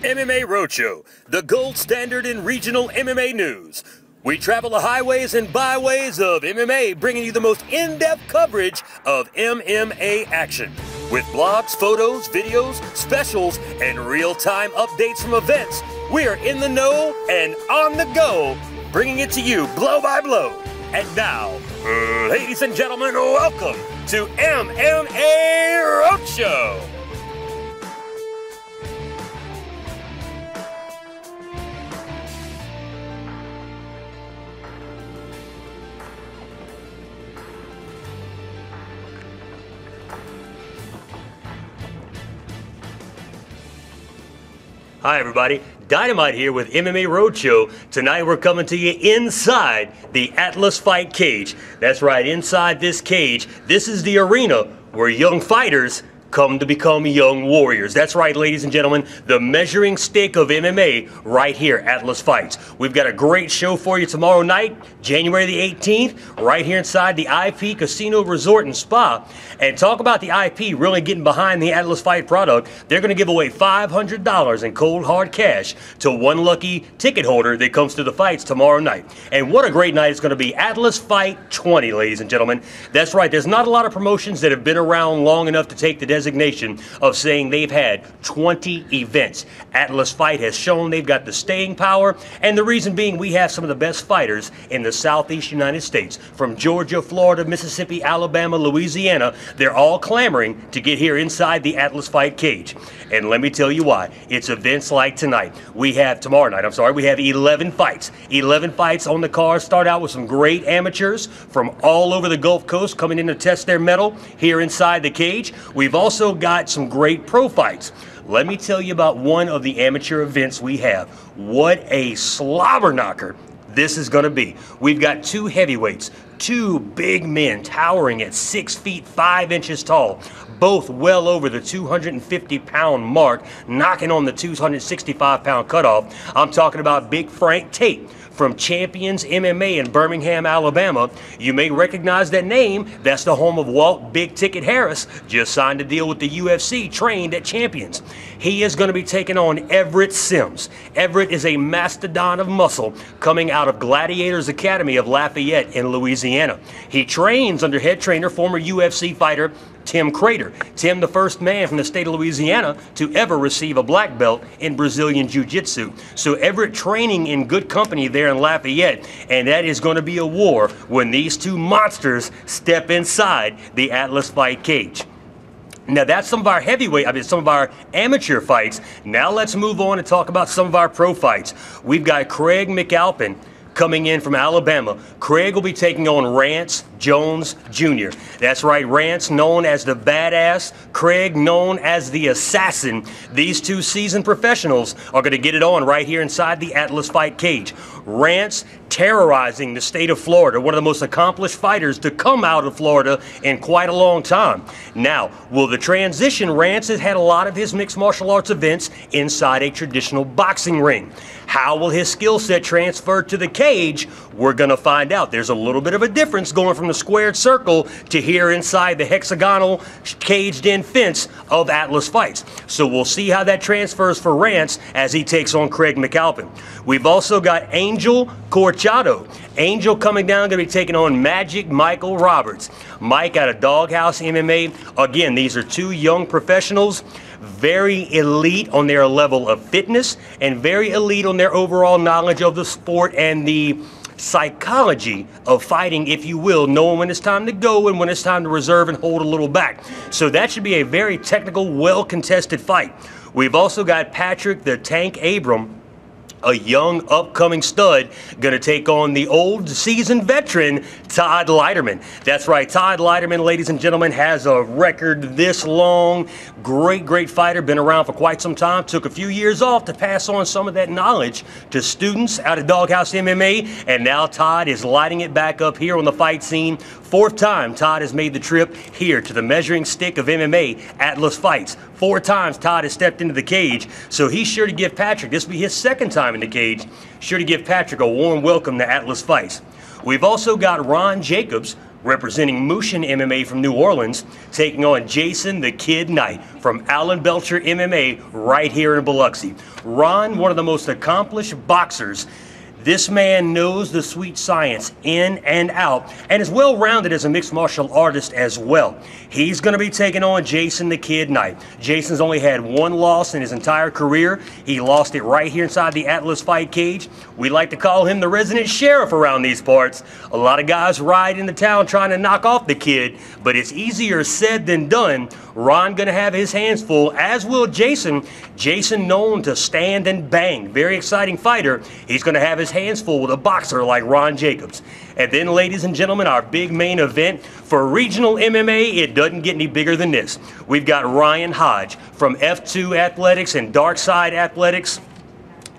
MMA Roadshow, the gold standard in regional MMA news. We travel the highways and byways of MMA, bringing you the most in-depth coverage of MMA action. With blogs, photos, videos, specials, and real-time updates from events, we are in the know and on the go, bringing it to you blow by blow. And now, ladies and gentlemen, welcome to MMA Roadshow. Hi everybody, Dynamite here with MMA Roadshow. Tonight we're coming to you inside the Atlas Fight Cage. That's right, inside this cage, this is the arena where young fighters come to become young warriors. That's right, ladies and gentlemen, the measuring stick of MMA right here, Atlas Fights. We've got a great show for you tomorrow night, January the 18th, right here inside the IP Casino Resort and Spa. And talk about the IP really getting behind the Atlas Fight product. They're going to give away $500 in cold hard cash to one lucky ticket holder that comes to the fights tomorrow night. And what a great night it's going to be. Atlas Fight 20, ladies and gentlemen. That's right, there's not a lot of promotions that have been around long enough to take the designation of saying they've had 20 events. Atlas Fight has shown they've got the staying power, and the reason being we have some of the best fighters in the Southeast United States. From Georgia, Florida, Mississippi, Alabama, Louisiana, they're all clamoring to get here inside the Atlas Fight Cage. And let me tell you why. It's events like tonight. We have 11 fights. 11 fights on the card. Start out with some great amateurs from all over the Gulf Coast coming in to test their mettle here inside the cage. We've also got some great pro fights. Let me tell you about one of the amateur events we have. What a slobber knocker this is going to be. We've got two heavyweights, two big men towering at 6 feet 5 inches tall, both well over the 250-pound mark, knocking on the 265-pound cutoff. I'm talking about Big Frank Tate from Champions MMA in Birmingham, Alabama. You may recognize that name. That's the home of Walt Big Ticket Harris. Just signed a deal with the UFC, trained at Champions. He is going to be taking on Everett Sims. Everett is a mastodon of muscle coming out of Gladiators Academy of Lafayette in Louisiana. He trains under head trainer, former UFC fighter Tim Crater. Tim, the first man from the state of Louisiana to ever receive a black belt in Brazilian Jiu-Jitsu. So Everett training in good company there in Lafayette, and that is going to be a war when these two monsters step inside the Atlas Fight Cage. Now that's some of our amateur fights. Now let's move on and talk about some of our pro fights. We've got Craig McAlpin coming in from Alabama. Craig will be taking on Rance Jones Jr. That's right, Rance known as the badass, Craig known as the assassin. These two seasoned professionals are going to get it on right here inside the Atlas Fight Cage. Rance terrorizing the state of Florida, one of the most accomplished fighters to come out of Florida in quite a long time. Now, will the transition? Rance has had a lot of his mixed martial arts events inside a traditional boxing ring. How will his skill set transfer to the cage? We're going to find out. There's a little bit of a difference going from the squared circle to here inside the hexagonal caged-in fence of Atlas Fights. So we'll see how that transfers for Rance as he takes on Craig McAlpin. We've also got Angel Corchado. Angel coming down, going to be taking on Magic Michael Roberts. Mike out of Doghouse MMA. Again, these are two young professionals, very elite on their level of fitness and very elite on their overall knowledge of the sport and the psychology of fighting, if you will, knowing when it's time to go and when it's time to reserve and hold a little back. So that should be a very technical, well-contested fight. We've also got Patrick the Tank Abram, a young upcoming stud, gonna take on the old seasoned veteran Todd Leiterman. That's right, Todd Leiterman, ladies and gentlemen, has a record this long. Great fighter, been around for quite some time. Took a few years off to pass on some of that knowledge to students out of Doghouse MMA, and now Todd is lighting it back up here on the fight scene. Fourth time Todd has made the trip here to the measuring stick of MMA, Atlas Fights. 4 times Todd has stepped into the cage, so he's sure to give Patrick, this will be his second time in the cage, sure to give Patrick a warm welcome to Atlas Fights. We've also got Ron Jacobs, representing Mushin MMA from New Orleans, taking on Jason the Kid Knight from Alan Belcher MMA right here in Biloxi. Ron, one of the most accomplished boxers. This man knows the sweet science in and out and is well-rounded as a mixed martial artist as well. He's going to be taking on Jason the Kid Knight. Jason's only had one loss in his entire career. He lost it right here inside the Atlas fight cage. We like to call him the resident sheriff around these parts. A lot of guys ride into town trying to knock off the kid, but it's easier said than done. Ron going to have his hands full, as will Jason. Jason known to stand and bang. Very exciting fighter. He's going to have his hands full with a boxer like Ron Jacobs. And then, ladies and gentlemen, our big main event for regional MMA, it doesn't get any bigger than this. We've got Ryan Hodge from F2 Athletics and Darkside Athletics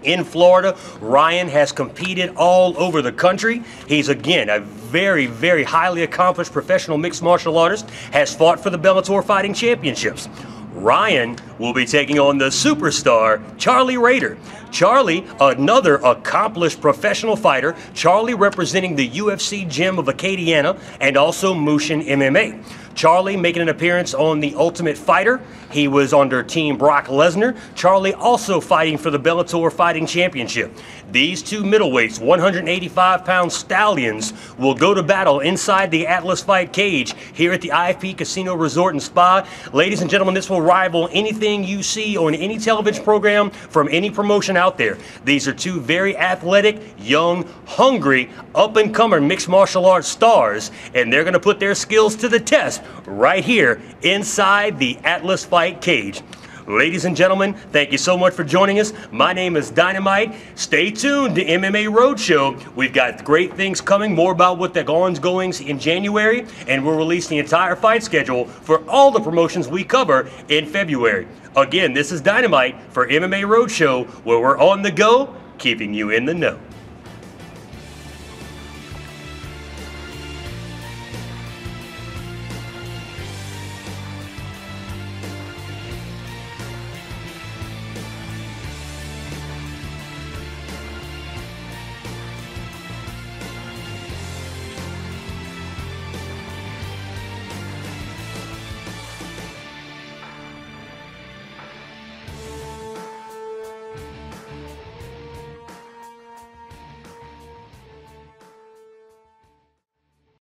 in Florida. Ryan has competed all over the country. He's, again, a very, very highly accomplished professional mixed martial artist, has fought for the Bellator Fighting Championships. Ryan will be taking on the superstar, Charlie Rader. Charlie, another accomplished professional fighter. Charlie representing the UFC Gym of Acadiana and also Mushin MMA. Charlie making an appearance on The Ultimate Fighter. He was under Team Brock Lesnar. Charlie also fighting for the Bellator Fighting Championship. These two middleweights, 185-pound stallions, will go to battle inside the Atlas fight cage here at the IFP Casino Resort and Spa. Ladies and gentlemen, this will rival anything you see on any television program from any promotion out there. These are two very athletic, young, hungry, up-and-comer mixed martial arts stars, and they're going to put their skills to the test right here inside the Atlas fight cage. Ladies and gentlemen, thank you so much for joining us. My name is Dynamite. Stay tuned to MMA Roadshow. We've got great things coming, more about what the ongoings in January, and we'll release the entire fight schedule for all the promotions we cover in February. Again, this is Dynamite for MMA Roadshow, where we're on the go, keeping you in the know.